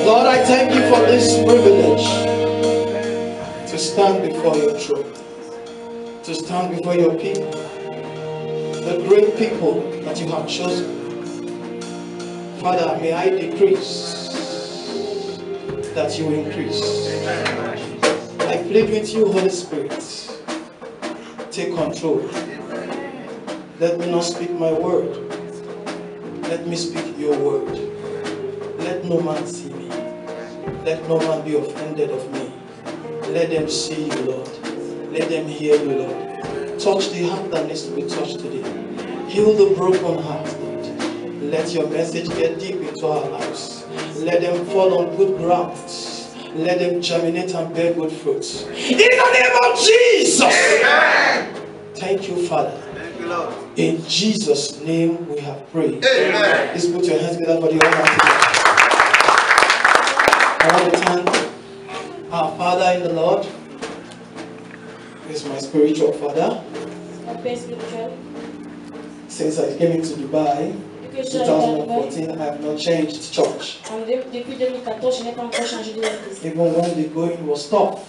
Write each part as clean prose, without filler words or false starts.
Lord, I thank you for this privilege to stand before your throne, to stand before your people, the great people that you have chosen. Father, may I decrease, that you increase. I plead with you, Holy Spirit, take control. Let me not speak my word. Let me speak your word. Let no man see me. Let no man be offended of me. Let them see you, Lord. Let them hear you, Lord. Touch the heart that needs to be touched today. Heal the broken heart, Lord. Let your message get deep into our lives. Let them fall on good grounds. Let them germinate and bear good fruits. In the name of Jesus! Amen. Thank you, Father. Thank you, Lord. In Jesus' name we have prayed. Amen. Please put your hands together for the Almighty God. I want to thank our Father in the Lord. He is my spiritual father. Since I came into Dubai in 2014, I have not changed church. Even when the going was tough,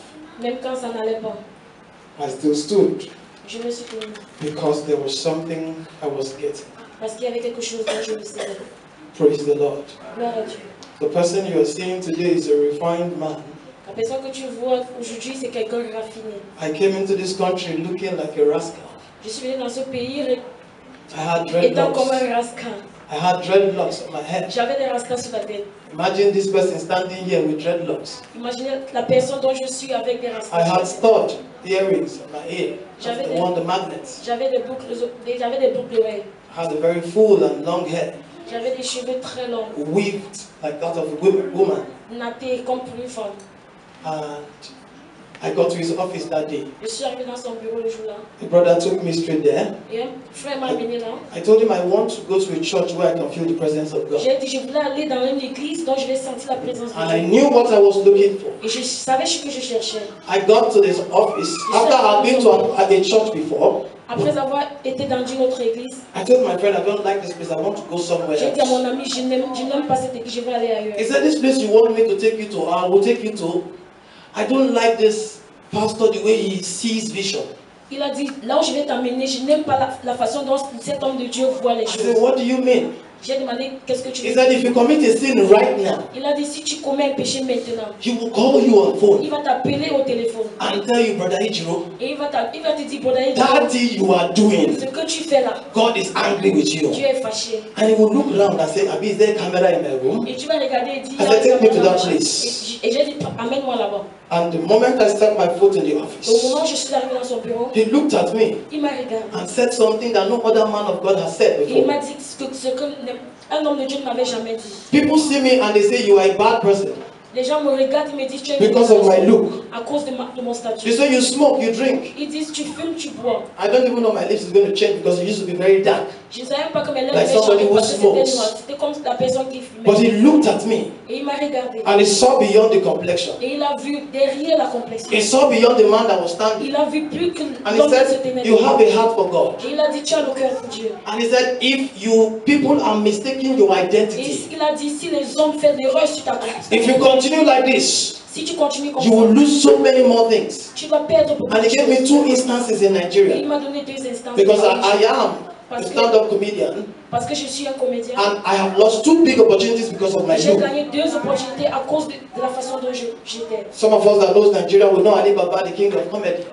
I still stood. Because there was something I was getting. Praise the Lord. The person you are seeing today is a refined man. I came into this country looking like a rascal. I had dreadlocks. I had dreadlocks on my head. Imagine this person standing here with dreadlocks. I had stud earrings on my ear. The magnets. I had a very full and long hair. J'avais des cheveux très longs. Weaved like that of a woman. Natté comme pour une femme. And I got to his office that day. Je suis arrivé dans son bureau le jour-là. The brother took me straight there. Et un frère m'a amené là. I told him I want to go to a church where I can feel the presence of God. J'ai dit je voulais aller dans une église dont je vais sentir la présence de Dieu. And I knew what I was looking for. Et je savais ce que je cherchais. I got to this office after I'd been to a church before. Après avoir été dans une autre église, I told my friend I don't like this place. I want to go somewhere j'ai dit à else. mon ami je n'aime pas cette église, je veux aller ailleurs. He said this place you want me to take you to, I will take you to. I don't like this pastor the way he sees vision. Il a dit là où je vais t'amener, je n'aime pas la façon dont cet homme de Dieu voit les choses. I said, what do you mean? J'ai demandé qu'est-ce que tu veux He dire. said if you commit a sin right now, Il a dit si tu commets un péché maintenant, he will call you on phone il va t'appeler au téléphone and tell you, brother Ijiro, et il va te dire brother, that thing you are doing, ce que tu fais là, God is angry with you. Dieu est fâché. And he will look around and say, Abi, is there a camera in my room? Et tu vas regarder et dire, I said, take me to that place. et j'ai dit amène-moi là-bas. And the moment I stepped my foot in the Au office, moment où je suis arrivé dans son bureau, he looked at me il m'a regardé. and said something that no other man of God has said Et il before. m'a dit ce que un homme de Dieu ne m'avait jamais dit. People see me and they say you are a bad person Les gens me regardent et me disent tu es because of my look. à cause de mon They statut. say you smoke, you drink. Ils disent tu fumes, tu bois. I don't even know my lips is going to change because it used to be very dark. Je ne savais même pas que mes lèvres Like avaient somebody changé who parce que c'était smokes. noir. C'était comme la personne qui fumait. But he looked at me Et il m'a regardé. and he saw beyond the complexion. Et il a vu derrière la complexion. He saw beyond the man that was standing. Il a vu plus que And he l'homme qui se said, tenait you devant. have a heart for God. Et il a dit tu as le cœur pour Dieu. And he said, if you people are mistaking your Et identity, il a dit si les hommes font l'erreur sur ta complexion, if you continue like this, si tu continues comme you ça, will lose so many more things. tu vas perdre beaucoup And de he gave me choses. 2 instances in Et Nigeria il m'a donné 2 instances. because I am a stand-up comedian Parce que je suis un comédien. and I have lost 2 big opportunities because of my J'ai look. gagné 2 opportunités à cause de la façon dont j'étais. Some of us that knows Nigeria will know Ali Baba, the king of comedy.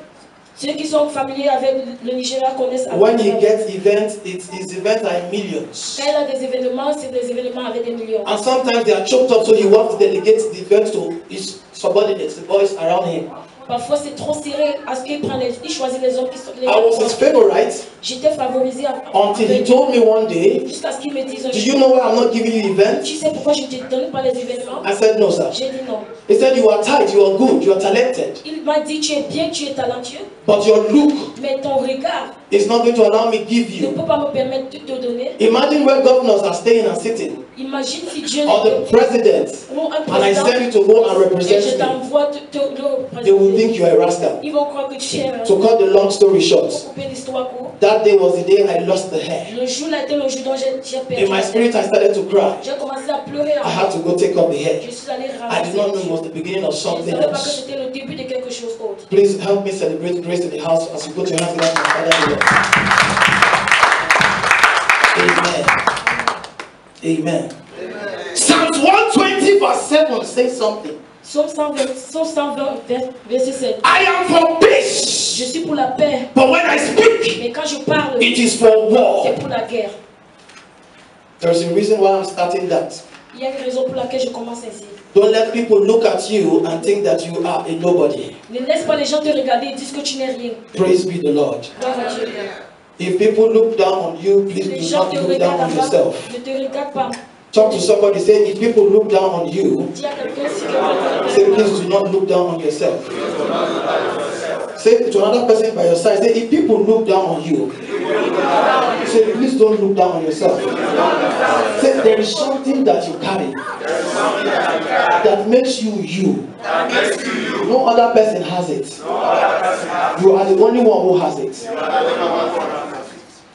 Ceux qui sont familiers avec le Nigeria connaissent. When he gets events, his events are in millions. Quand il a des événements, c'est des événements avec des millions. And sometimes they are choked up, so he wants to delegate the events to his subordinates, the boys around him. Parfois c'est trop serré à ce qu'il choisit les hommes qui sont les I was his favorite J'étais favorisé until he told me one day, jusqu'à ce qu'il me dise do you know why I'm not giving you events? tu sais pourquoi je ne te donne pas les événements? I said, no, sir. J'ai dit non. He said, you are tight, you are good, you are talented. Il m'a dit tu es bien, tu es talentueux, But your look, mais ton regard, It's not going to allow me to give ne you. peut pas me permettre de te donner. Imagine where governors are staying and sitting, Imagine si Dieu or the president, ou un and I président send you to go and et je represent me. t'envoie te They will représenter. think you are a rascal. Ils vont croire que tu es un. To cut the long story short, Pour couper l'histoire courte, that day was the day I lost the hair. le jour là était le jour dont j'ai perdu. In my spirit, I started to cry. J'ai commencé à pleurer. I had to go take off the hair. Je suis allé I did not know it ramasser. was the beginning of Je ne something savais pas que else. c'était le début de quelque chose d'autre. Please help me celebrate grace in the house as you put your hands together for my Father in Lord. Amen. Amen. Psalms 120 verse 7 says something. Psaume 120, verset 7. I am for peace, Je suis pour la paix, but when I speak, mais quand je parle, it is for war. c'est pour la guerre. There's a reason why I'm starting that. Il y a une raison pour laquelle je commence ainsi. Don't let people look at you and think that you are a nobody. Ne laisse pas les gens te regarder et dire que tu n'es rien. Praise be the Lord. Gloire à Dieu. If people look down on you, please Les do gens not te look down regardent on en bas. yourself. Ne te regarde pas. Talk to somebody, say, if people look down on you, Dis à quelqu'un si quelqu'un te say, regarde. please do not look down on yourself. Say to another person by your side, say, if people look down on you, say, please don't look down on yourself. Say, there is something that you carry that makes you you. No other person has it. You are the only one who has it.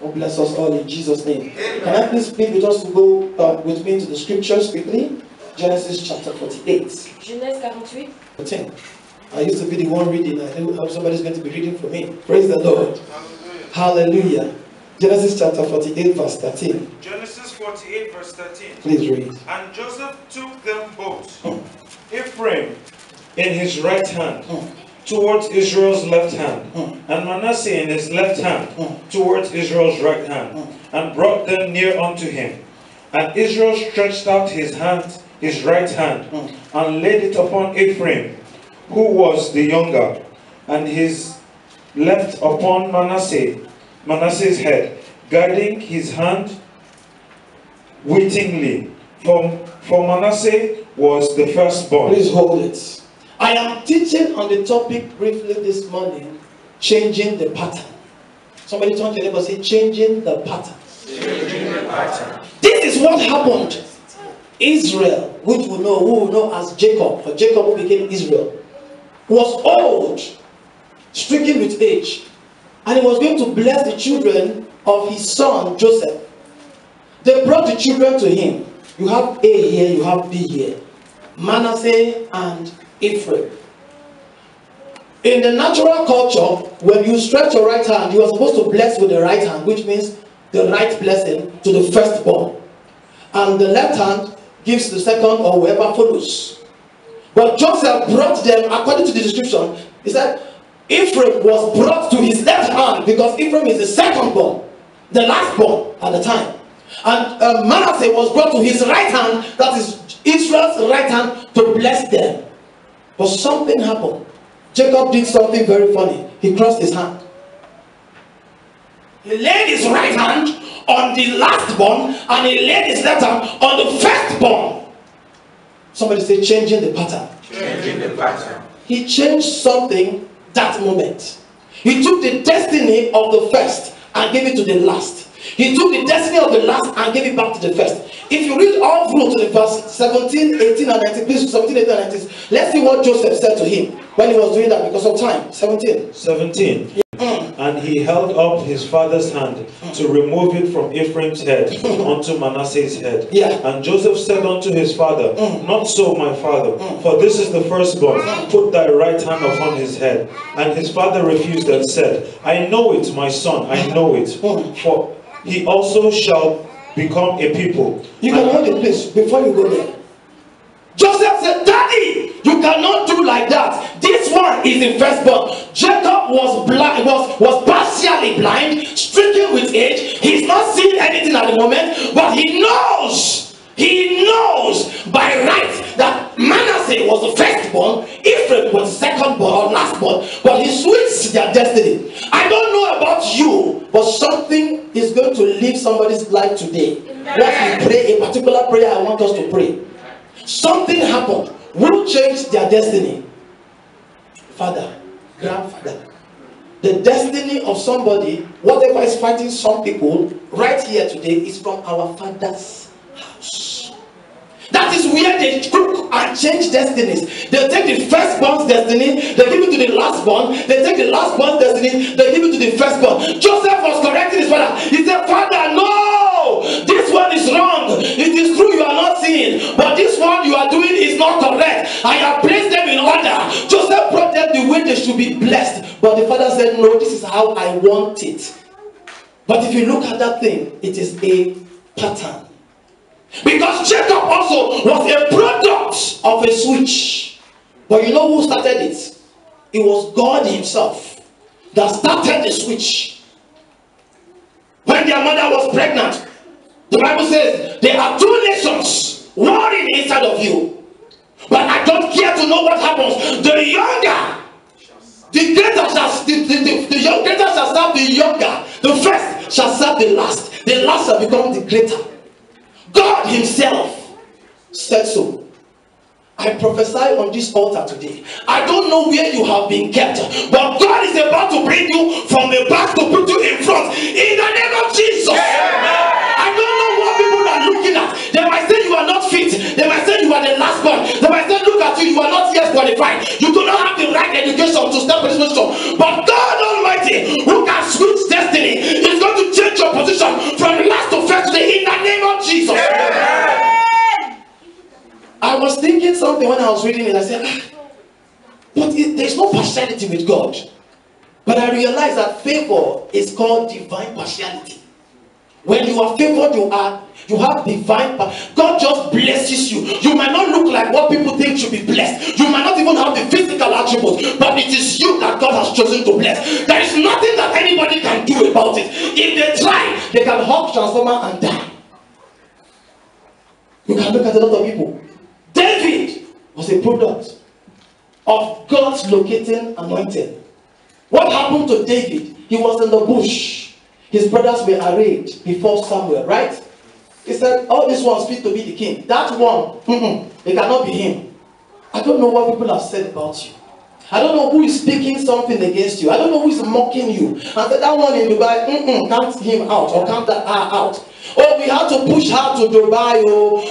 Oh, bless us all in Jesus' name. Can I please plead with us to go with me to the scriptures quickly? Genesis chapter 48. Genèse 48. 10. I used to be the one reading. I know somebody's going to be reading for me. Praise the Lord. Hallelujah. Genesis chapter 48 verse 13. Genesis 48 verse 13. Please read. And Joseph took them both, Ephraim in his right hand, towards Israel's left hand, and Manasseh in his left hand, towards Israel's right hand, and brought them near unto him. And Israel stretched out his hand, his right hand, and laid it upon Ephraim, who was the younger, and his left upon Manasseh's head, guiding his hand wittingly. For Manasseh was the firstborn. Please hold it. I am teaching on the topic briefly this morning, changing the pattern. Somebody turn to your neighbor and say, changing the pattern. Changing the pattern. This is what happened. Israel, which we know as Jacob, or Jacob who became Israel, was old, stricken with age, and he was going to bless the children of his son Joseph. They brought the children to him. You have A here, you have B here. Manasseh and Ephraim. In the natural culture, when you stretch your right hand, you are supposed to bless with the right hand, which means the right blessing to the firstborn. And the left hand gives the second or whoever follows. But Joseph brought them, according to the description, he said, Ephraim was brought to his left hand because Ephraim is the second born, the last born at the time. And Manasseh was brought to his right hand, that is Israel's right hand, to bless them. But something happened. Jacob did something very funny. He crossed his hand. He laid his right hand on the last born, and he laid his left hand on the firstborn. Somebody say, changing the pattern. Changing the pattern. He changed something that moment. He took the destiny of the first and gave it to the last. He took the destiny of the last and gave it back to the first. If you read all through to the verse 17, 18, and 19, please, 17, 18, and 19, let's see what Joseph said to him when he was doing that because of time. 17. And he held up his father's hand to remove it from Ephraim's head unto Manasseh's head. Yeah. And Joseph said unto his father, Not so, my father, for this is the firstborn. Put thy right hand upon his head. And his father refused and said, I know it, my son, I know it. For he also shall become a people. You can hold it, please, before you go there. Joseph said, Daddy, you cannot do like that. This one is the firstborn. Jacob was blind, was partially blind, stricken with age. He's not seeing anything at the moment, but he knows by right that Manasseh was the firstborn, Ephraim was the secondborn or lastborn, but he switched their destiny. I don't know about you, but something is going to leave somebody's life today. Once we pray a particular prayer, I want us to pray. Something happened. Will change their destiny. Father, grandfather. The destiny of somebody whatever is fighting some people right here today is from our Father's house. That is where they cook and change destinies. They take the firstborn's destiny, they give it to the lastborn. They take the lastborn's destiny, they give it to the firstborn. Joseph was correcting his father. He said, Father, no, this one is wrong. It is true you are not seeing, but this one you are doing is not correct. I have placed them in order. Joseph brought them the way they should be blessed. But the father said, no, this is how I want it. But if you look at that thing, it is a pattern. Because Jacob also was a product of a switch. But you know who started it? It was God himself that started the switch. When their mother was pregnant, the Bible says there are two nations warring inside of you. But I don't care to know what happens. The younger, the greater shall the greater shall serve the younger. The first shall serve the last. The last shall become the greater. God himself said so. I prophesy on this altar today. I don't know where you have been kept, but God is about to bring you from the back to put you in front. In the name of Jesus. I don't know what people are looking at. They might say you are not fit. They might say you are the last one. They might say, look at you, you are not yet qualified. You do not have the right education to step in this position. But God Almighty, who can switch destiny, is going to change your position from last to first today in the name of Jesus. I was thinking something when I was reading it. I said, but there's no partiality with God. But I realized that favor is called divine partiality. When you are favored, you have divine power. God just blesses you. You might not look like what people think should be blessed. You might not even have the physical attributes, but it is you that God has chosen to bless. There is nothing that anybody can do about it. If they try, they can hop transformer and die. You can look at a lot of people. David was a product of God's locating anointing. What happened to David? He was in the bush. His brothers were arrayed before Samuel, right? He said, all these ones fit to be the king. That one, it cannot be him. I don't know what people have said about you. I don't know who is speaking something against you. I don't know who is mocking you. And said, that one in Dubai, count him out or count that her out. Oh, we have to push her to Dubai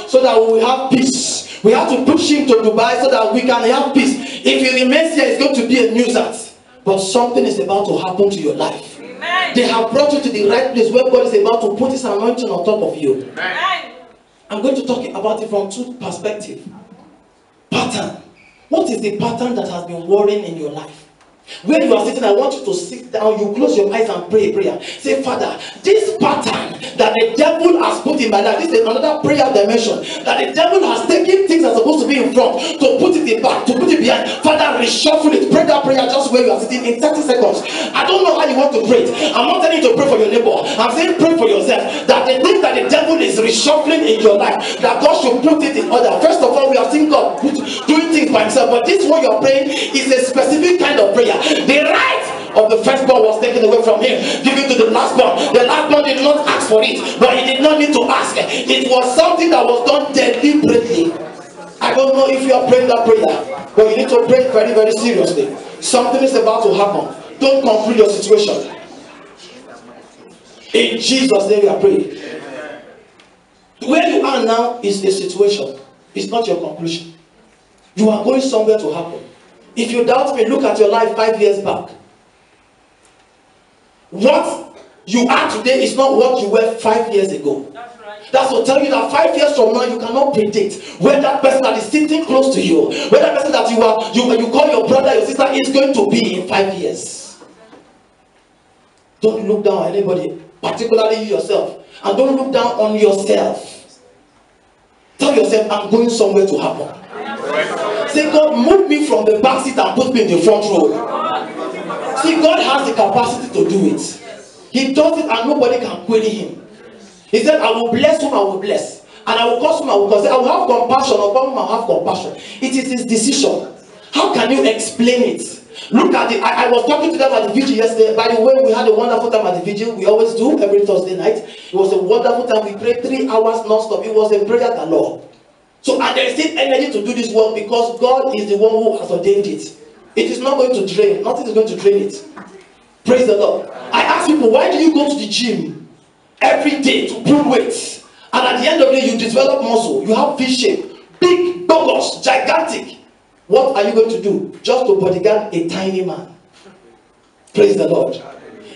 so that we will have peace. We have to push him to Dubai so that we can have peace. If he remains here, it's going to be a nuisance. But something is about to happen to your life. Amen. They have brought you to the right place where God is about to put his anointing on top of you. Amen. I'm going to talk about it from two perspectives. Pattern. What is the pattern that has been worrying in your life? Where you are sitting, I want you to sit down, you close your eyes and pray a prayer. Say, Father, this pattern that the devil has put in my life, this is another prayer dimension, that the devil has taken things that are supposed to be in front, to put it in back, to put it behind. Father, reshuffle it. Pray that prayer just where you are sitting in 30 seconds. I don't know how you want to pray it. I'm not telling you to pray for your neighbor. I'm saying pray for yourself. That the thing that the devil is reshuffling in your life, that God should put it in order. First of all, we have seen God doing things by himself, but this one you are praying is a specific kind of prayer. The right of the firstborn was taken away from him, given to the lastborn. The lastborn did not ask for it, but he did not need to ask. It was something that was done deliberately. I don't know if you are praying that prayer, but you need to pray very, very seriously. Something is about to happen. Don't conclude your situation. In Jesus' name we are praying. Where you are now is a situation. It's not your conclusion. You are going somewhere to happen. If you doubt me, look at your life 5 years back. What you are today is not what you were 5 years ago. That's right. That's to tell you that 5 years from now, you cannot predict where that person that is sitting close to you, where that person that you call your brother, your sister, is going to be in 5 years. Don't look down on anybody, particularly you yourself. And don't look down on yourself. Tell yourself, I'm going somewhere to happen. Say, God, move me from the back seat and put me in the front row. See, God has the capacity to do it. He does it and nobody can query him. He said, I will bless whom I will bless, and I will curse whom I will curse. I will have compassion upon whom I have compassion. It is his decision. How can you explain it? Look at it. I was talking to them at the vigil yesterday. By the way, we had a wonderful time at the vigil. We always do every Thursday night. It was a wonderful time. We prayed 3 hours non-stop. It was a prayer galore. So, and there is still energy to do this work because God is the one who has ordained it. It is not going to drain. Nothing is going to drain it. Praise the Lord. I ask people, why do you go to the gym every day to pull weights? And at the end of the day, you develop muscle. You have V shape, big, bogus, gigantic. What are you going to do? Just to bodyguard a tiny man. Praise the Lord.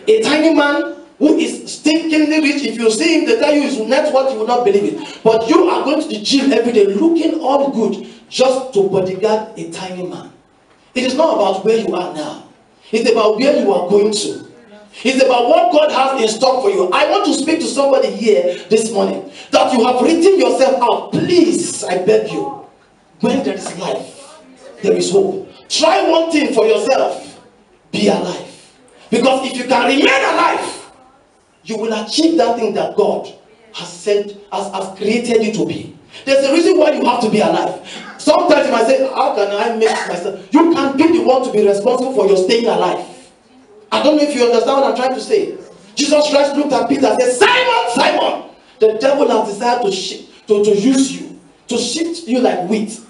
A tiny man who is stinkingly rich. If you see him, they tell you his net worth, you will not believe it. But you are going to the gym every day looking all good just to bodyguard a tiny man. It is not about where you are now. It's about where you are going to. It's about what God has in stock for you. I want to speak to somebody here this morning that you have written yourself out. Please, I beg you, when there is life, there is hope. Try one thing for yourself. Be alive. Because if you can remain alive, you will achieve that thing that God has sent, has created you to be. There's a reason why you have to be alive. Sometimes you might say, how can I make myself? You can be the one to be responsible for your staying alive. I don't know if you understand what I'm trying to say. Jesus Christ looked at Peter and said, Simon, Simon, the devil has decided to use you, to shift you like wheat.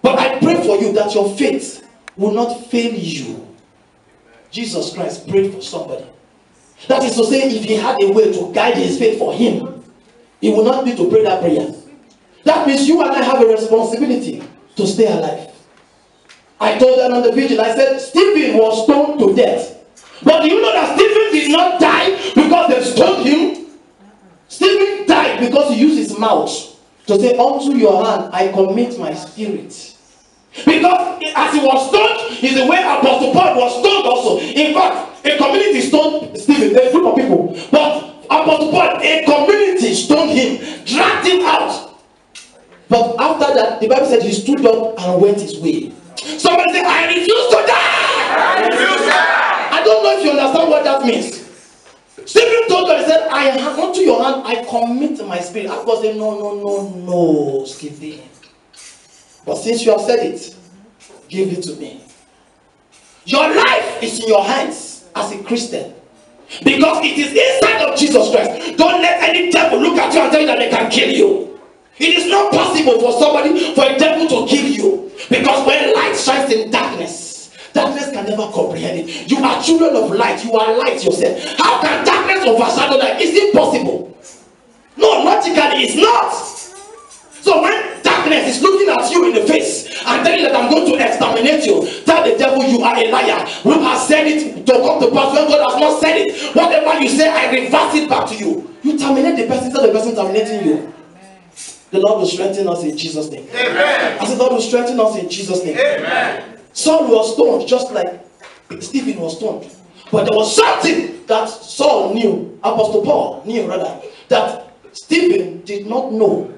But I pray for you that your faith will not fail you. Jesus Christ prayed for somebody. That is to say, if he had a way to guide his faith for him, he will not need to pray that prayer. That means you and I have a responsibility to stay alive. I told them on the vigil, I said, Stephen was stoned to death. But do you know that Stephen did not die because they stoned him? Stephen died because he used his mouth to say, unto your hand I commit my spirit. Because as he was stoned, is the way Apostle Paul was stoned also. In fact, a community stoned Stephen, a group of people. But Apostle Paul, a community stoned him, dragged him out. But after that, the Bible said he stood up and went his way. Somebody say, I refuse to die! I refuse to die! I don't know if you understand what that means. Stephen told God, he said, I have unto your hand, I commit my spirit. I was saying, no, Stephen. But since you have said it, give it to me. Your life is in your hands as a Christian. Because it is inside of Jesus Christ. Don't let any devil look at you and tell you that they can kill you. It is not possible for somebody, for a devil to kill you. Because when light shines in darkness, darkness can never comprehend it. You are children of light. You are light yourself. How can darkness overshadow light? Is it possible? No, logically it's not. So when darkness is looking at you in the face and telling you that I'm going to exterminate you, tell the devil you are a liar. Who has said it to come to pass when God has not said it? Whatever you say, I reverse it back to you. You terminate the person instead of the person terminating you. The Lord will strengthen us in Jesus' name. Amen. I said, Lord will strengthen us in Jesus' name. Amen. Saul was stoned just like Stephen was stoned. But there was something that Saul knew, Apostle Paul knew rather, that Stephen did not know.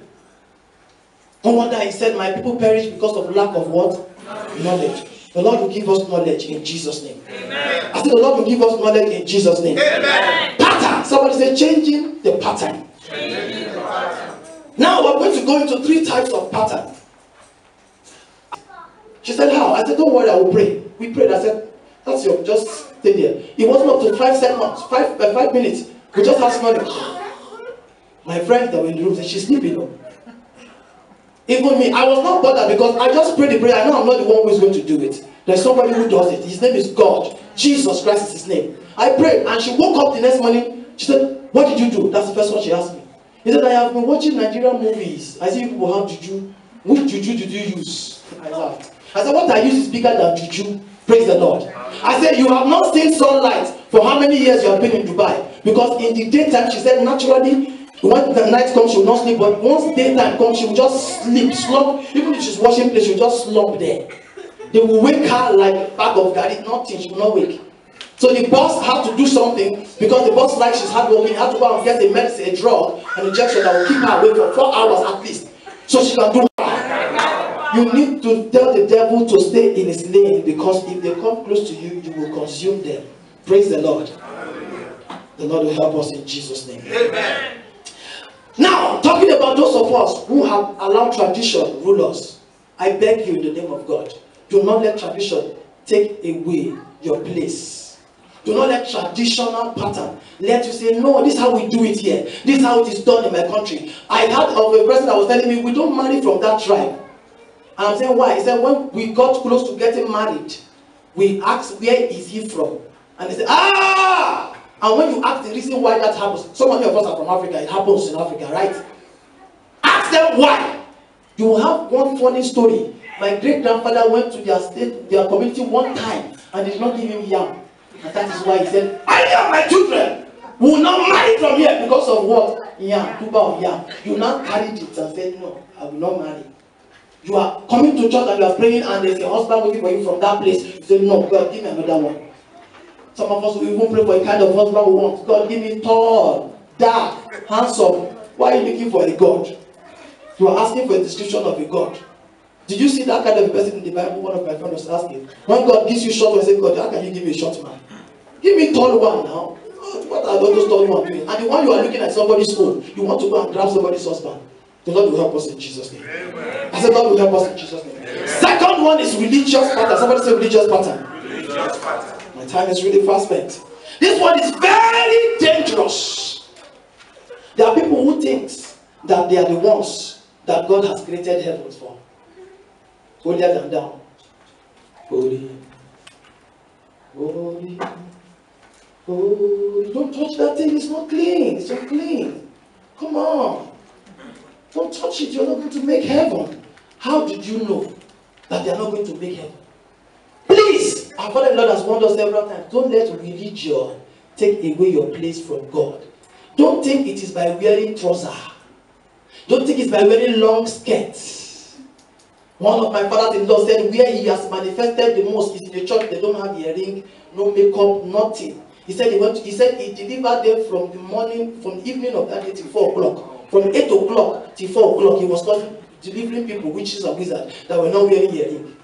No wonder he said, my people perish because of lack of what? Knowledge. The Lord will give us knowledge in Jesus' name. Amen. I said, the Lord will give us knowledge in Jesus' name. Amen. Pattern. Somebody say, changing the pattern. Changing the pattern. Now we're going to go into 3 types of pattern. She said, how? I said, don't worry, I will pray. We prayed. I said, that's your, just stay there. It wasn't up to 5 seconds, 5 minutes. We just had snoring. My friends that were in the room said, she's sleeping. Even me, I was not bothered because I just prayed the prayer. I know I'm not the one who is going to do it. There's somebody who does it. His name is God. Jesus Christ is his name. I prayed and she woke up the next morning. She said, what did you do? That's the first one she asked me. He said, I have been watching Nigerian movies. I see people have juju. Which juju did you use? I laughed. I said, what I use is bigger than juju. Praise the Lord. I said, you have not seen sunlight for how many years you have been in Dubai? Because in the daytime, she said, naturally, when the night comes, she will not sleep. But once daytime comes, she will just sleep, slump. Even if she's washing place, she will just slump there. They will wake her like a bag of garlic, nothing, she will not wake. So the boss had to do something because the boss, like she's hardworking, had to go and get a medicine, a drug, an injection that will keep her awake for 4 hours at least. So she can do that. You need to tell the devil to stay in his lane because if they come close to you, you will consume them. Praise the Lord. The Lord will help us in Jesus' name. Amen. Now, talking about those of us who have allowed tradition rule us, I beg you in the name of God, do not let tradition take away your place. Do not let traditional pattern let you say, no, this is how we do it here. This is how it is done in my country. I heard of a person that was telling me, we don't marry from that tribe. And I'm saying, why? He said, when we got close to getting married, we asked, where is he from? And they say, ah! And when you ask the reason why that happens, some of us are from Africa, it happens in Africa, right? Ask them why. You will have one funny story. My great-grandfather went to their community one time and did not give him yam. And that is why he said, I and my children will not marry from here because of what? Yam, tuba of yam. You now carried it and said, no, I will not marry. You are coming to church and you are praying and there's a husband waiting for you from that place. You say, no, God, give me another one. Some of us will even pray for a kind of husband we want. God, give me tall, dark, handsome. Why are you looking for a God? You are asking for a description of a God. Did you see that kind of person in the Bible? One of my friends was asking. When God gives you short one, I say, God, how can you give me a short man? Give me tall one now. What are those tall ones doing? And the one you are looking at somebody's own, you want to go and grab somebody's husband. The Lord will help us in Jesus' name. Amen. I said, God will help us in Jesus' name. Amen. Second one is religious pattern. Somebody say religious pattern. Religious pattern. My time is really fast spent. This one is very dangerous. There are people who think that they are the ones that God has created heavens for. Holier than thou. Holy. Holy. Holy. Don't touch that thing. It's not clean. It's not clean. Come on. Don't touch it. You're not going to make heaven. How did you know that they are not going to make heaven? Please, our Father and Lord has warned us several times. Don't let religion take away your place from God. Don't think it is by wearing trousers. Don't think it's by wearing long skirts. One of my fathers-in-law said where he has manifested the most is in the church. They don't have earring, no makeup, nothing. He said he delivered them from the morning, from the evening of that day till 4 o'clock. From 8 o'clock till 4 o'clock, he was delivering people, witches and wizards, that were not wearing earring.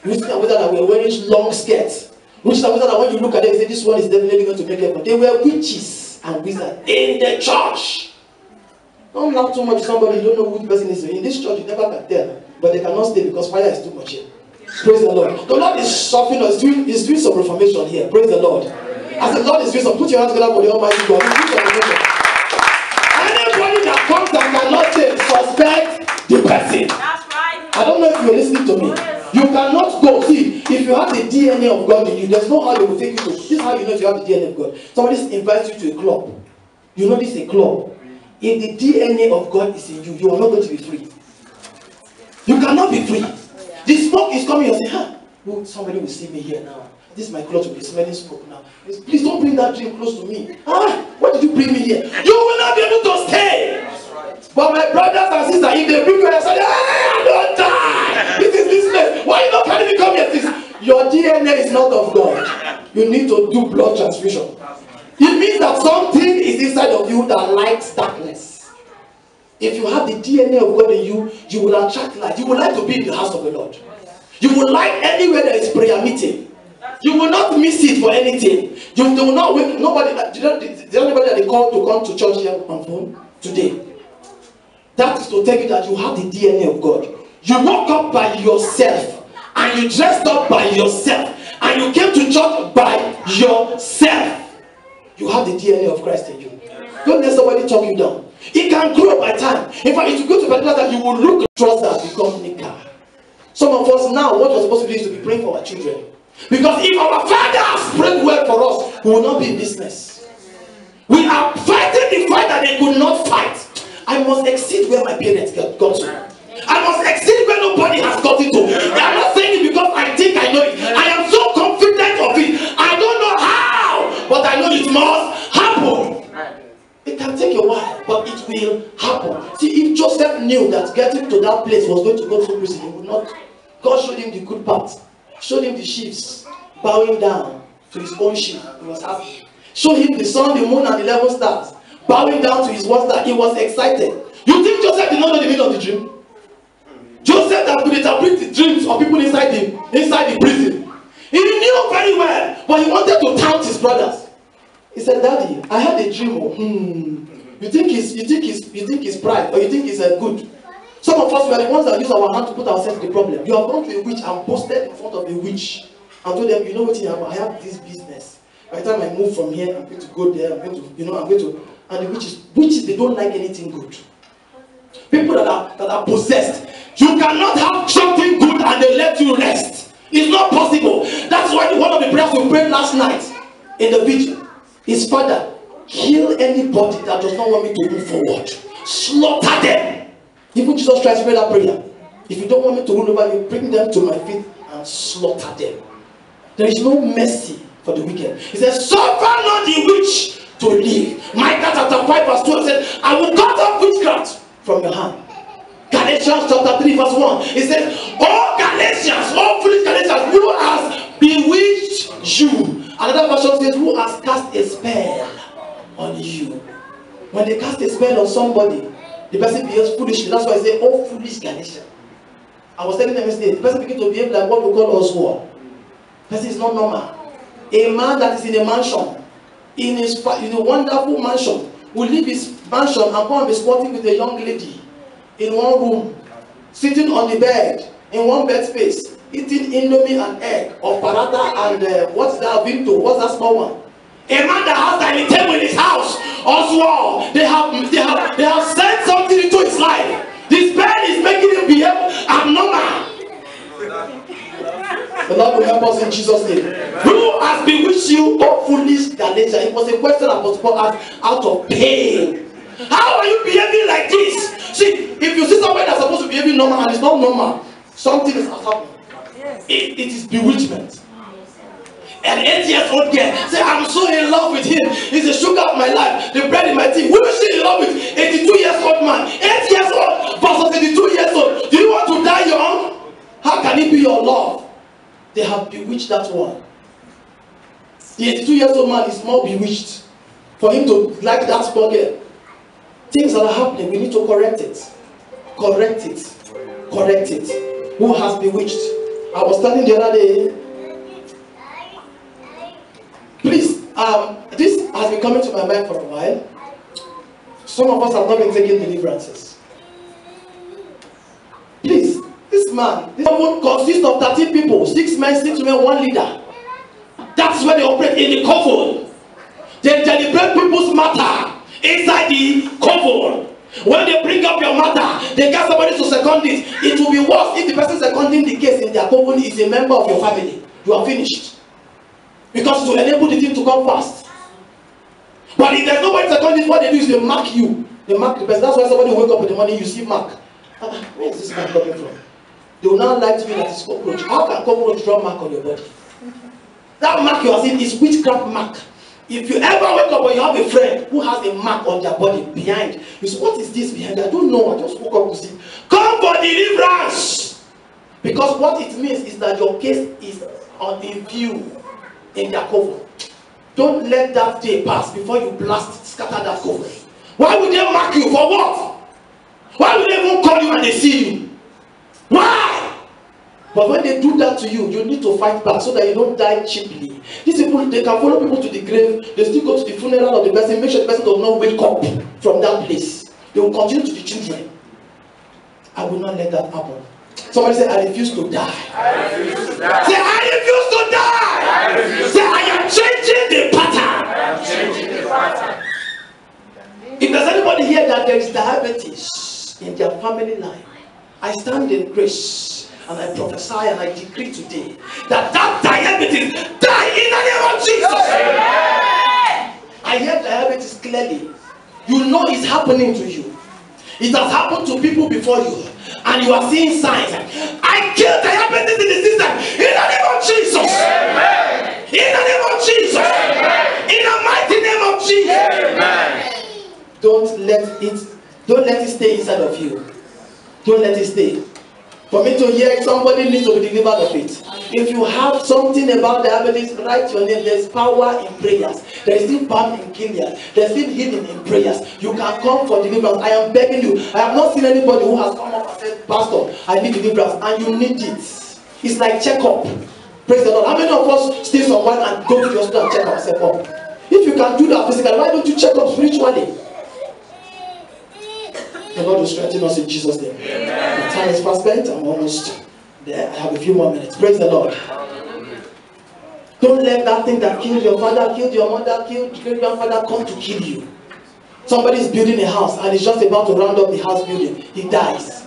Witches and wizards that were wearing long skirts. Witches and wizards that when you look at them, you say, this one is definitely going to make heaven. They were witches and wizards in the church. Don't laugh too much to somebody you don't know who the person is. In this church, you never can tell. But they cannot stay because fire is too much here. Praise the Lord. The Lord is softening us. He's doing some reformation here. Praise the Lord. As the Lord is doing some, put your hands together for the Almighty God. Anybody that comes and cannot change, suspect the person. That's right. I don't know if you're listening to me. You cannot go. See, if you have the DNA of God in you, there's no how they will take you to. This is how you know if you have the DNA of God. Somebody invites you to a club. You know this is a club. If the DNA of God is in you, you are not going to be free. You cannot be free. The smoke is coming. You say, huh? Oh, somebody will see me here now. This my clothes will be smelling smoke now. Please don't bring that drink close to me. Ah, why did you bring me here? You will not be able to stay. That's right. But my brothers and sisters, if they bring you and say, I don't die. This is business. Why you not carrying me come here? This your DNA is not of God. You need to do blood transfusion. It means that something is inside of you that likes darkness. If you have the DNA of God in you, you will attract light. You will like to be in the house of the Lord. You will like anywhere there is prayer meeting. You will not miss it for anything. You will not wait. Nobody. Is there anybody that they call to come to church here on phone today? That is to tell you that you have the DNA of God. You woke up by yourself, and you dressed up by yourself, and you came to church by yourself. You have the DNA of Christ in you. Don't let somebody talk you down. It can grow by time. In fact, if you go to particular time, you will look trousers become knicker. Some of us now, what we're supposed to do is to be praying for our children. Because if our Father has prayed well for us, we will not be in business. We are fighting the fight that they could not fight. I must exceed where my parents got to. I must exceed where nobody has gotten to. I am not saying it because I think I know it. I am so confident of it. I don't know how, but I know it must happen. It can take a while, but it will happen. See, if Joseph knew that getting to that place was going to go through prison, he would not. God showed him the good part. Showed him the sheaves bowing down to his own sheep. He was happy. Showed him the sun, the moon, and the 11 stars bowing down to his one star. He was excited. You think Joseph did not know the meaning of the dream? Joseph that could interpret the dreams of people inside the prison. He knew very well, but he wanted to taunt his brothers. He said, Daddy, I had a dream. You think it's pride, or you think it's good? Some of us were the ones that use our hand to put ourselves in the problem. You have gone to a witch and posted in front of a witch and told them, you know what, I have this business. By the time I move from here, I'm going to go there, I'm going to, and the witches, they don't like anything good. People that are possessed, you cannot have something good and they let you rest. It's not possible. That's why one of the prayers we prayed last night. in the video. His father, kill anybody that does not want me to move forward. Slaughter them. Even Jesus Christ prayed that prayer. If you don't want me to rule over you, bring them to my feet and slaughter them. There is no mercy for the wicked. He says, suffer not the witch to live. Micah chapter 5 verse 12 said, I will cut off witchcraft from your hand. Galatians chapter 3 verse 1. It says, oh Galatians, oh foolish Galatians, who has bewitched you? Another version says, who has cast a spell on you? When they cast a spell on somebody, the person behaves foolishly. That's why I say, oh foolish Galatians. I was telling them yesterday, the person begins to behave like what we call Oswald. The person is not normal. A man that is in a mansion, in a wonderful mansion, will leave his mansion and go and be squatting with a young lady in one room, sitting on the bed, in one bed space, eating indomie and egg, or paratha and what's that, vinto, what's that small one? A man that has dining table in his house, Oswald, they have sent something into his life. This bed is making him behave abnormal. The Lord will help us in Jesus' name. Who has bewitched you, oh foolish Galatians? It was a question Apostle Paul asked out of pain. How are you behaving like this? See, if you see somebody that's supposed to be behaving normal and it's not normal, something is happening. It is bewitchment. An 8-year-old girl say, I'm so in love with him. He's the sugar of my life, the bread in my tea. Who is she in love with? 82-year-old man. 8 years old versus 82 years old. Do you want to die young? How can it be your love? They have bewitched that one. The 82-year-old man is more bewitched. For him to like that small girl. Things that are happening, we need to correct it. Correct it. Correct it. Who has bewitched? I was telling the other day, please, this has been coming to my mind for a while. Some of us have not been taking deliverances. Please, this man, this one consists of 13 people, 6 men, 6 women, 1 leader. That's where they operate in the covenant. They deliberate people's matter inside the covenant. When they bring up your matter, they get somebody to second it. It will be worse if the person seconding the case in their covenant is a member of your family. You are finished. Because to enable the thing to come fast. But if there's nobody seconding, what they do is they mark you. They mark the person. That's why somebody will wake up in the morning, you see mark. Where is this man coming from? They will now lie to you that it's cockroach. How can cockroach draw mark on your body? That mark you are seeing is witchcraft mark. If you ever wake up and you have a friend who has a mark on their body behind, you say, what is this behind? I don't know. I just woke up to see. Come for deliverance. Because what it means is that your case is on the view in their cover. Don't let that day pass before you blast, scatter that cover. Why would they mark you? For what? Why would they even call you when they see you? Why? But when they do that to you, you need to fight back so that you don't die cheaply. These people, they can follow people to the grave. They still go to the funeral of the person. Make sure the person does not wake up from that place. They will continue to the children. I will not let that happen. Somebody say, I refuse to die. I refuse to die. Say, I refuse to die. I refuse Say, I am changing the pattern. I am changing the pattern. If there's anybody here that there is diabetes in their family life, I stand in grace and I prophesy and I decree today that diabetes die in the name of Jesus. Amen. I hear diabetes clearly. You know it's happening to you. It has happened to people before you. And you are seeing signs. I kill diabetes in the system in the name of Jesus. Amen. In the name of Jesus. Amen. In the mighty name of Jesus. Amen. Don't let it stay inside of you. Don't let it stay. For me to hear somebody needs to be delivered of it. If you have something about diabetes, write your name. There's power in prayers. There's still balm in Gilead. There's still healing in prayers. You can come for deliverance. I am begging you. I have not seen anybody who has come up and said, Pastor, I need deliverance. And you need it. It's like check-up. Praise the Lord. How many of us stay somewhere and go to the hospital and check ourselves up? If you can do that physically, why don't you check up spiritually? The Lord will strengthen us in Jesus' name. Amen. The time is fast spent. I'm almost there. I have a few more minutes. Praise the Lord. Don't let that thing that killed your father, killed your mother, killed your grandfather come to kill you. Somebody is building a house and is just about to round up the house building. He dies.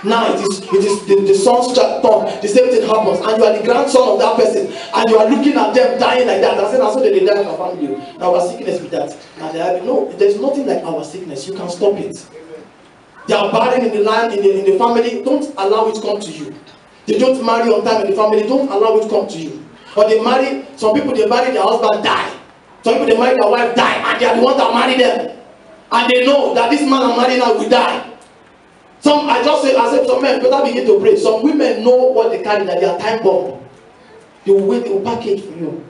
Now it is the son's turn. The same thing happens, and you are the grandson of that person, and you are looking at them dying like that. I said, that's what they die in our family. Now our sickness with that. And no, there's nothing like our sickness. You can stop it. They are barren in the land, in the family. Don't allow it to come to you. They don't marry on time in the family. Don't allow it to come to you. Or they marry. Some people they marry their husband die. Some people they marry their wife die, and they are the ones that marry them. And they know that this man I'm marrying now will die. I said some men better begin to pray. Some women know what they carry, that they are time bomb. They will wait, they will package for you.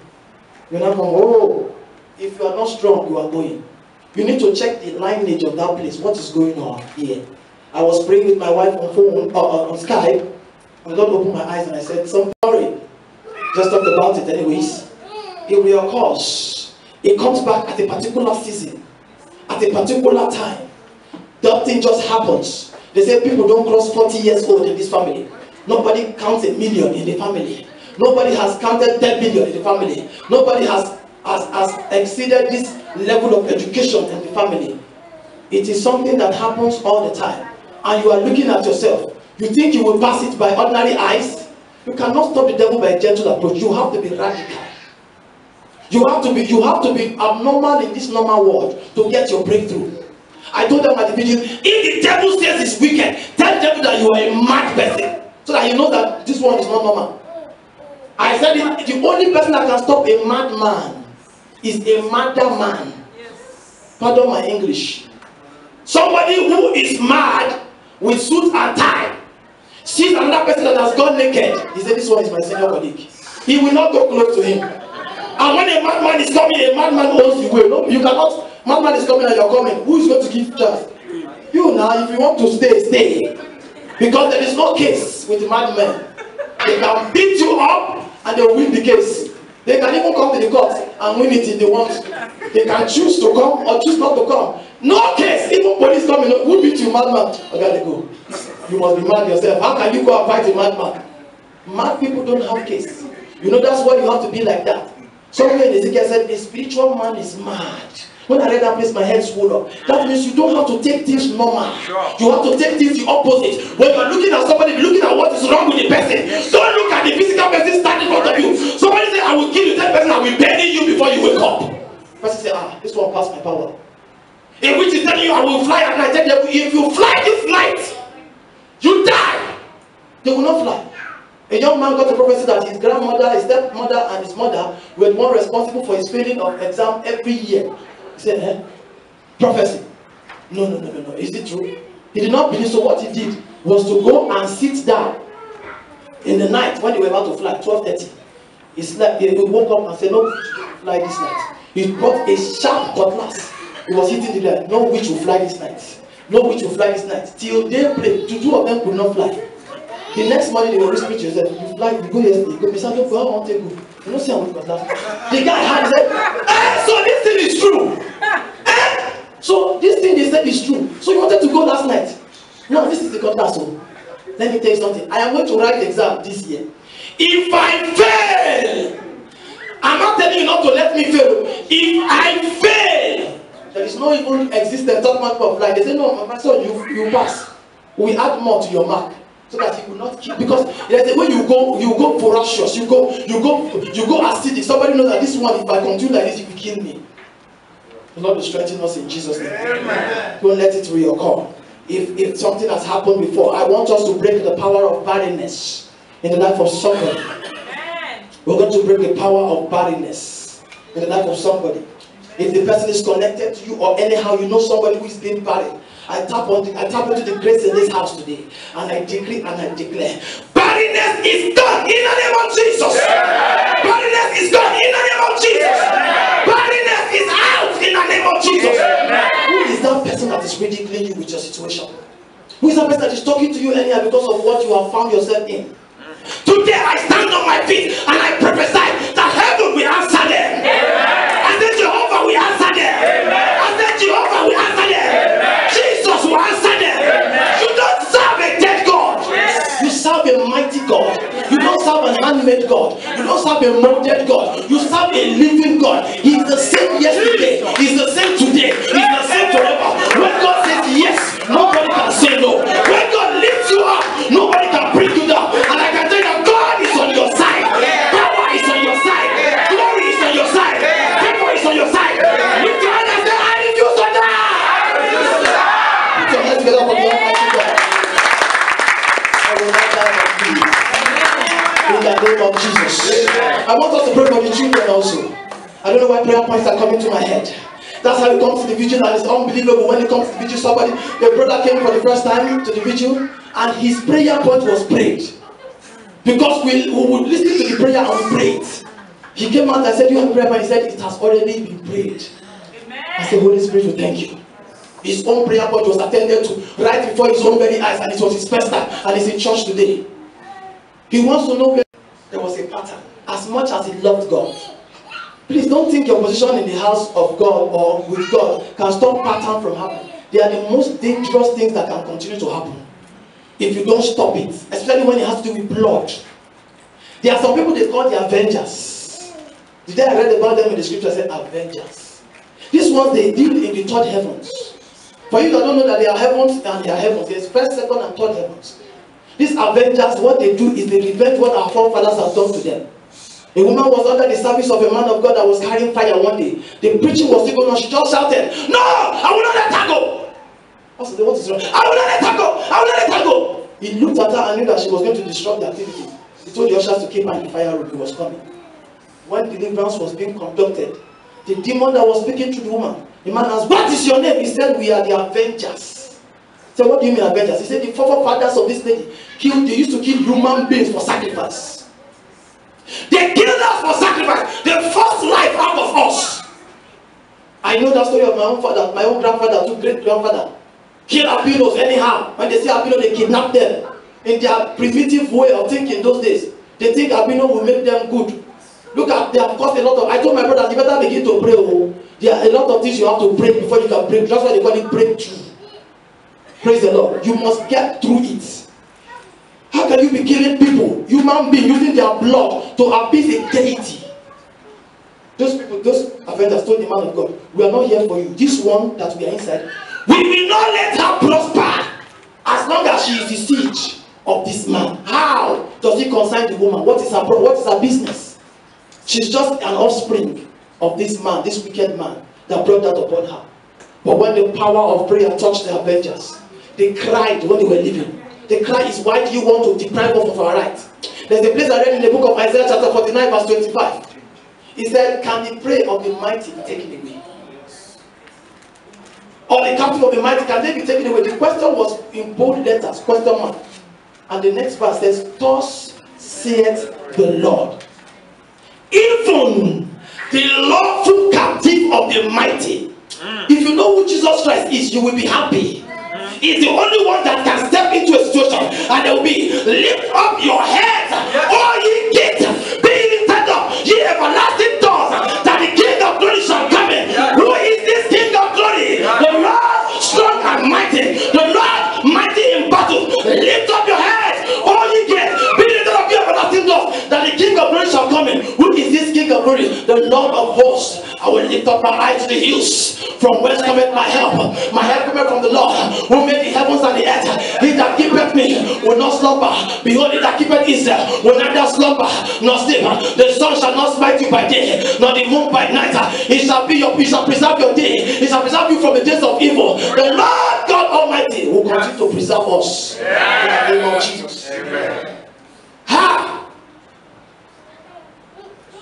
You're not going, oh, if you are not strong, you are going. You need to check the lineage of that place. What is going on here? I was praying with my wife on phone, on Skype, and God opened my eyes and I said, sorry, just talked about it anyways. It will occurs. It comes back at a particular season, at a particular time. That thing just happens. They say people don't cross 40 years old in this family. Nobody counts 1 million in the family. Nobody has counted 10 billion in the family. Nobody has exceeded this level of education in the family. It is something that happens all the time. And you are looking at yourself. You think you will pass it by ordinary eyes? You cannot stop the devil by a gentle approach. You have to be radical. You have to be abnormal in this normal world to get your breakthrough. I told them at the video, if the devil says it's wicked, tell the devil that you are a mad person, so that he knows that this one is not normal. I said the only person that can stop a madman is a madder man. Yes. Pardon my English. Somebody who is mad with suit and tie sees another person that has gone naked. He said, this one is my senior colleague. He will not go close to him. And when a madman is coming, a madman owns the way. No, you cannot. Madman is coming and you're coming. Who is going to give chance? You now, if you want to stay, stay. Because there is no case with the madmen. They can beat you up and they will win the case. They can even come to the court and win it if they want. They can choose to come or choose not to come. No case. Even police coming, who beat you, madman? I gotta go. You must be mad yourself. How can you go and fight a madman? Mad people don't have case. You know that's why you have to be like that. Somewhere in Ezekiel said, a spiritual man is mad. When I read that place, my head swelled up. That means you don't have to take things normal. You have to take things the opposite. When you're looking at somebody, be looking at what is wrong with the person. Don't look at the physical person standing in front of you. Somebody say, I will kill you. That person, I will bury you before you wake up. Person say, this one passed my power. In which is telling you, I will fly at night. If you fly this night, you die. They will not fly. A young man got a prophecy that his grandmother, his stepmother, and his mother were more responsible for his failing of exam every year. He said, prophecy. No. Is it true? He did not believe, so what he did was to go and sit down in the night when they were about to fly, 12:30. He slept, he woke up and said, no witch will fly this night. He brought a sharp cutlass. He was hitting the air. No witch will fly this night. No witch will fly this night. Till daybreak, two of them could not fly. The next morning, they were whispering to said, you fly, you go yesterday, you go, Mr. Joko, how want to go? You don't see how much cutlass. The guy had said, so this thing is true. So this thing they said is true. So you wanted to go last night. No, this is the cutlass. So let me tell you something. I am going to write the exam this year. If I fail, I'm not telling you not to let me fail. If I fail, there is no even existence of mark of life. They say, no, my son, you pass. We add more to your mark. So that he will not keep, because there's a way you go ferocious, you go acidic. Somebody knows that this one, if I continue like this, it will kill me. The Lord will strengthen us in Jesus' name. Amen. Don't let it reoccur. If something has happened before, I want us to break the power of barrenness in the life of somebody. Amen. We're going to break the power of barrenness in the life of somebody. If the person is connected to you or anyhow you know somebody who is being barren, I tap into the grace in this house today, and I decree and I declare, barrenness is gone in the name of Jesus. Yeah. Barrenness is gone in the name of Jesus. Yeah. Barrenness is out in the name of Jesus. Yeah. Who is that person that is ridiculing you with your situation? Who is that person that is talking to you anyhow because of what you have found yourself in? Today I stand on my feet and I prophesy that heaven will answer them. Yeah. I said Jehovah will answer them. Yeah. I said Jehovah will answer them. Yeah. Jesus will answer them. Yeah. You don't serve a dead God. Yeah. You serve a mighty God. You don't serve an handmade God. You don't serve a molded God. You serve a living God. He is the same yesterday. He is the same today. He is the same forever. When God says yes, nobody can say no. When God lifts you up, In the name of Jesus. I want us to pray for the children also. I don't know why prayer points are coming to my head. That's how it comes to the vigil, and it's unbelievable when it comes to the vigil. Somebody, a brother came for the first time to the vigil, and his prayer point was prayed. Because we would listen to the prayer and we prayed. He came out and said, "You have a prayer point?" He said, "It has already been prayed." I said, "Holy Spirit, we thank you." His own prayer point was attended to right before his own very eyes, and it was his first time, and he's in church today. He wants to know where there was a pattern. As much as he loved God, please don't think your position in the house of God or with God can stop pattern from happening. They are the most dangerous things that can continue to happen if you don't stop it, especially when it has to do with blood. There are some people they call the avengers. The day I read about them in the scripture, I said avengers. These ones, they deal in the third heavens. For you that don't know that there are heavens and there are heavens, there's first, second, and third heavens. These avengers, what they do is they revenge what our forefathers have done to them. A woman was under the service of a man of God that was carrying fire one day. The preaching was still going on. She just shouted, "No, I will not let her go." I said, "What is wrong?" "I will not let her go. I will not let her go." He looked at her and knew that she was going to disrupt the activity. He told the ushers to keep her in the fire room. He was coming. When deliverance was being conducted, the demon that was speaking to the woman, the man asked, "What is your name?" He said, "We are the avengers." He said, "What do you mean avengers?" He said, "The forefathers of this lady they used to kill human beings for sacrifice. They killed us for sacrifice. They forced life out of us." I know that story of my own father, my own grandfather, to great grandfather. Kill albinos anyhow. When they see albino, they kidnap them. In their primitive way of thinking those days, they think albino will make them good. Look at, they have caused a lot of. I told my brothers, you better begin to pray. Oh, there are a lot of things you have to pray before you can break. That's why they call it breakthrough. Praise the Lord. You must get through it. How can you be killing people, human beings, using their blood to appease a deity? Those people, those offenders told the man of God, "We are not here for you. This one that we are inside, we will not let her prosper as long as she is the siege of this man." How does he consign the woman? What is her business? She's just an offspring of this man, this wicked man that brought that upon her. But when the power of prayer touched the avengers, they cried when they were leaving. The cry is, "Why do you want to deprive us of our rights?" There's a place I read in the book of Isaiah chapter 49 verse 25. He said, "Can the prey of the mighty be taken away? Or the captive of the mighty, can they be taken away?" The question was in bold letters, question mark. And the next verse says, "Thus saith the Lord, even the lawful captive of the mighty." If you know who Jesus Christ is, you will be happy. He's the only one that can step into a situation and there will be, "Lift up your heads, all ye gates, be lifted up, ye everlasting doors, that the King of glory shall come in." Who is this King of glory? The Lord strong and mighty, the Lord mighty in battle. Lift up your heads, all ye gates, be lifted up, ye everlasting doors, that the King of glory shall come in. Who is this King of glory? The Lord of hosts. I will lift up my eyes to the hills, from whence cometh my help. My help cometh from the Lord, who made the heavens and the earth. He that keepeth me will not slumber. Behold, he that keepeth Israel will neither slumber nor sleep. The sun shall not smite you by day, nor the moon by night. He shall preserve your day. He shall preserve you from the days of evil. The Lord God Almighty will continue to preserve us. In the name of Jesus. Amen. Ha!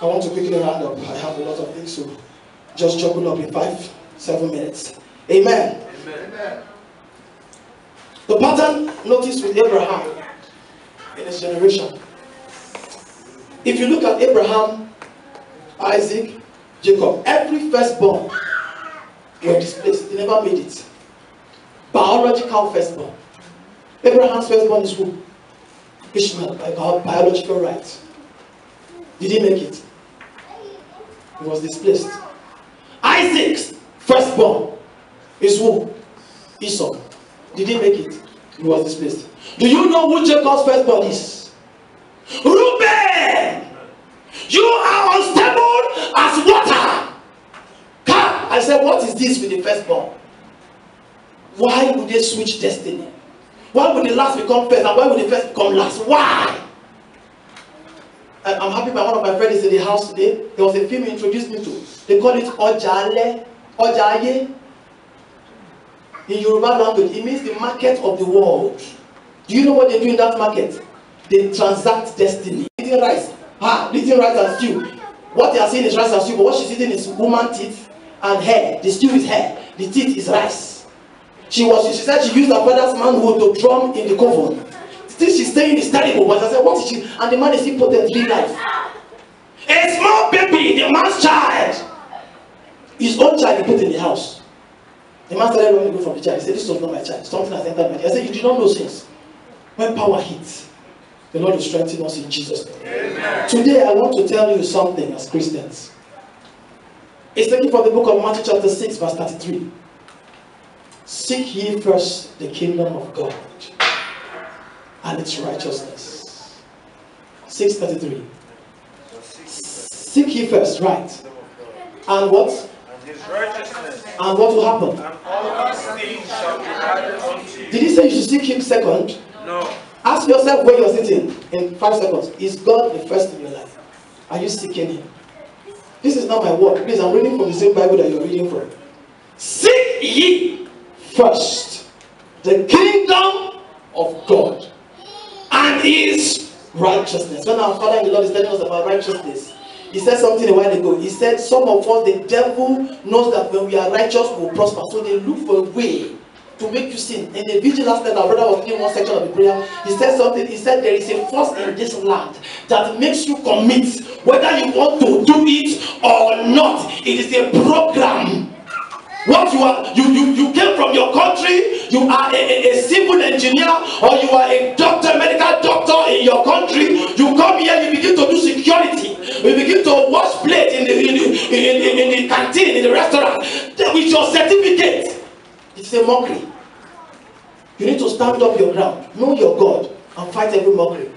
I want to quickly round up. I have a lot of things to just juggle up in 5-7 minutes. Amen. Amen. The pattern noticed with Abraham in his generation. If you look at Abraham, Isaac, Jacob, every firstborn were displaced. They never made it. Biological firstborn. Abraham's firstborn is who? Ishmael, by biological right. Did he make it? He was displaced. Isaac's firstborn is who? Esau. Did he make it? He was displaced. Do you know who Jacob's firstborn is? Reuben! You are unstable as water. Come! I said, what is this with the firstborn? Why would they switch destiny? Why would the last become first and why would the first become last? Why? I'm happy my one of my friends is in the house today. There was a film he introduced me to. They call it Ojale, Ojaye. In Yoruba language, it means the market of the world. Do you know what they do in that market? They transact destiny. It eating rice. Eating rice and stew. What they are saying is rice and stew, but what she's eating is woman teeth and hair. The stew is hair. The teeth is rice. She said she used her father's manhood to drum in the coven. Still she's saying is terrible, but I said, what is she? And the man is still potently life. A small baby, the man's child. His own child he put in the house. The man started running away from the child. He said, this was not my child. Something has entered my child. I said, you do not know since. When power hits, the Lord will strengthen us in Jesus' name. Amen. Today I want to tell you something as Christians. It's taken from the book of Matthew chapter 6 verse 33. Seek ye first the kingdom of God and its righteousness. 6:33. Seek ye first, right? And what? And his righteousness. And what will happen? And all these things shall be added unto you. Did he say you should seek him second? No. Ask yourself where you're sitting in 5 seconds. Is God the first in your life? Are you seeking him? This is not my word. Please, I'm reading from the same Bible that you're reading from. Seek ye first the kingdom of God and his righteousness. When our Father in the Lord is telling us about righteousness, he said something a while ago. He said some of us, the devil knows that when we are righteous, we will prosper. So they look for a way to make you sin. In the vigil last night, our brother was in one section of the prayer. He said something. He said there is a force in this land that makes you commit, whether you want to do it or not. It is a program. What you are, you came from your country, you are a civil engineer, or you are a doctor, medical doctor in your country. You come here, you begin to do security, you begin to wash plates in the canteen, in the restaurant, with your certificate. It's a mockery. You need to stand up your ground, know your God, and fight every mockery.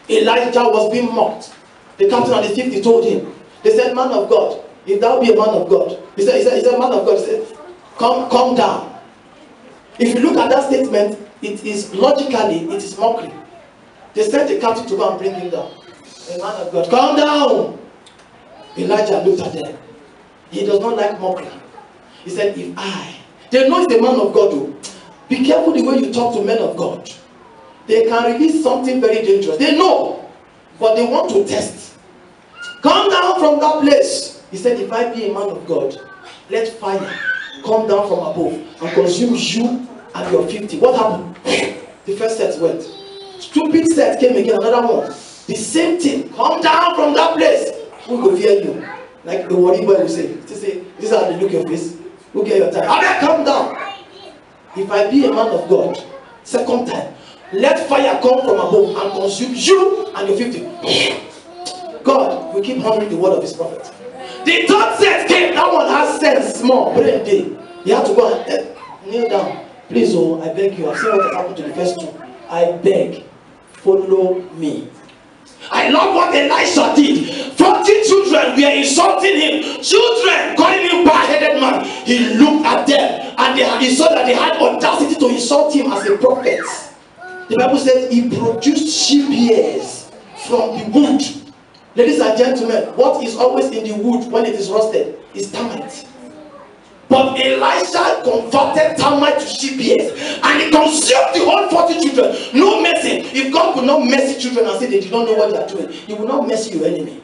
Elijah was being mocked. The captain of the 50 told him, they said, man of God, if thou be a man of God, he said, man of God, he said, come down. If you look at that statement, it is logically, it is mockery. They sent the captain to go and bring him down. A man of God, come down. Elijah looked at them. He does not like mockery. He said, they know it's a man of God though. Be careful the way you talk to men of God. They can release something very dangerous. They know, but they want to test. Come down from that place. He said, if I be a man of God, let fire come down from above and consume you and your 50. What happened? The first set went. Stupid set came again, another one. The same thing. Come down from that place. Who will fear you? Like the worry boy will say. This is how they look your face. Who get your time? I come down. If I be a man of God, second time, let fire come from above and consume you and your 50. God will keep honoring the word of his prophet. The third set came. That one has sense, small, brain day. You have to go and kneel down. Please, oh, I beg you. I've seen what has happened to the first two. I beg, follow me. I love what Elisha did. 40 children were insulting him. Children calling him bald-headed man. He looked at them and he saw that they had audacity to insult him as a prophet. The Bible says he produced sheep ears from the wood. Ladies and gentlemen, what is always in the wood when it is roasted is termite. But Elisha converted termite to sheep ears and he consumed the whole 40 children. No mercy. If God could not mercy children and say they do not know what they are doing, he will not mercy your enemy.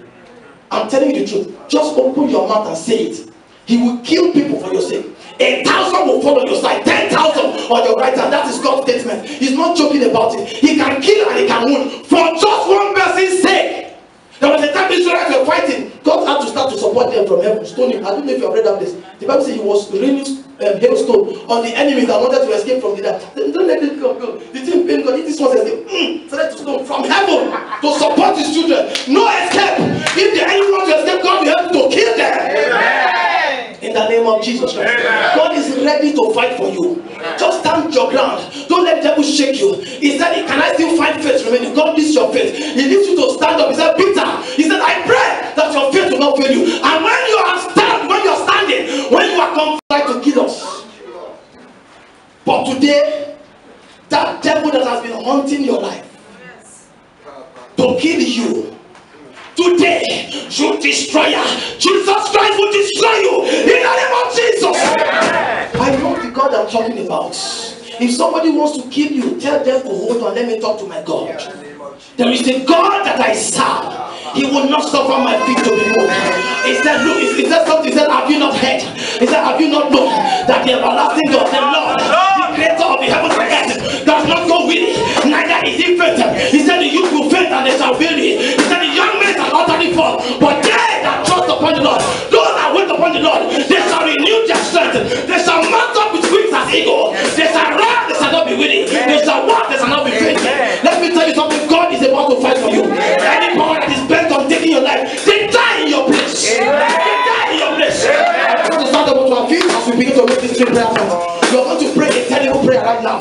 I'm telling you the truth. Just open your mouth and say it. He will kill people for your sake. 1,000 will fall on your side, 10,000 on your right hand. That is God's statement. He's not joking about it. He can kill and he can wound for just one person's sake. There was a time Israelites were fighting. God had to start to support them from heaven, stoning. I don't know if you have read that place. The Bible says he was raining hailstone on the enemies that wanted to escape from the dark. Don't let it go. The thing pain God. If this one escape, started to stone from heaven to support his children. No escape. If the enemy wants to escape, God will help to kill them. Amen. In the name of Jesus Christ. Amen. God is ready to fight for you. Just stand your ground. Don't let the devil shake you. He said, can I still find faith remaining? God needs your faith. He needs you to stand up. He said, Peter, he said, I pray that your faith will not fail you. And when you are standing, when you are confident to kill us. But today, that devil that has been haunting your life to kill you, today you destroyer. Jesus Christ will destroy you in the name of Jesus. I know the God I'm talking about. If somebody wants to kill you, tell them to hold on. Let me talk to my God. There is a God that I serve. He will not suffer my feet to be moved. He said, look, he said something. He said, have you not heard? He said, have you not known that the everlasting God, the Lord, the creator of the heavens and earth, does not go weary, neither is he faint. He said, the youth will faint and they shall weary. He said, the young men shall utterly fall. But they that trust upon the Lord, those that wait upon the Lord, they shall renew their strength. They shall mount up with wings as eagles. They shall run, they shall not be weary. They shall walk, they shall not be faint. Let me tell you something. God is about to fight for you. Any power that is bent on taking your life, they die in your place. They die in your place. I want to stand up to our feet as we begin to make this prayer. You're going to pray a terrible prayer right now.